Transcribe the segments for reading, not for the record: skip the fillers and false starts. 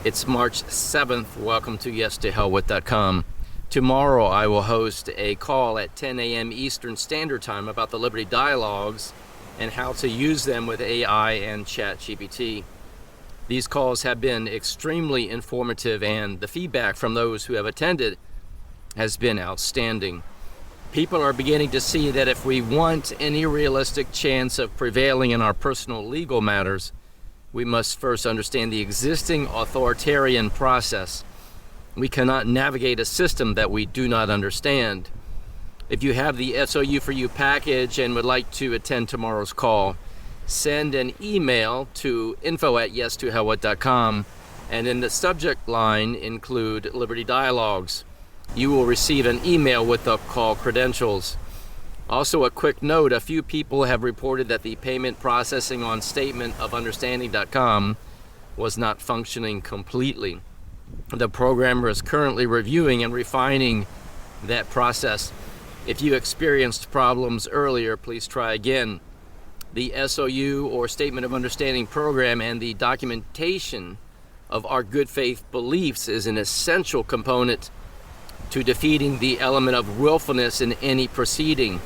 It's March 7th. Welcome to yes2hellwith.com. Tomorrow I will host a call at 10 a.m. Eastern Standard Time about the Liberty Dialogues and how to use them with AI and ChatGPT. These calls have been extremely informative, and the feedback from those who have attended has been outstanding. People are beginning to see that if we want any realistic chance of prevailing in our personal legal matters, we must first understand the existing authoritarian process. We cannot navigate a system that we do not understand. If you have the SOU for You package and would like to attend tomorrow's call, send an email to info@yes2hellwith.com and in the subject line include Liberty Dialogues. You will receive an email with the call credentials. Also, a quick note, a few people have reported that the payment processing on statementofunderstanding.com was not functioning completely. The programmer is currently reviewing and refining that process. If you experienced problems earlier, please try again. The SOU or Statement of Understanding program and the documentation of our good faith beliefs is an essential component to defeating the element of willfulness in any proceeding.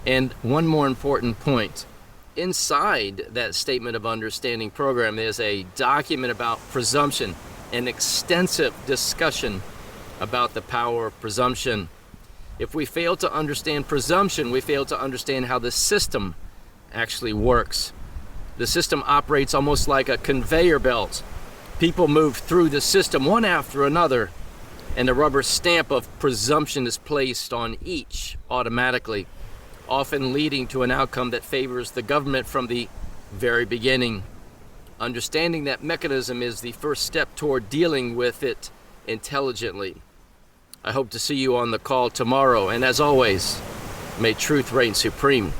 And one more important point. Inside that Statement of Understanding program, there's a document about presumption, an extensive discussion about the power of presumption. If we fail to understand presumption, we fail to understand how the system actually works. The system operates almost like a conveyor belt. People move through the system one after another, and the rubber stamp of presumption is placed on each automatically, often leading to an outcome that favors the government from the very beginning. Understanding that mechanism is the first step toward dealing with it intelligently. I hope to see you on the call tomorrow, and as always, may truth reign supreme.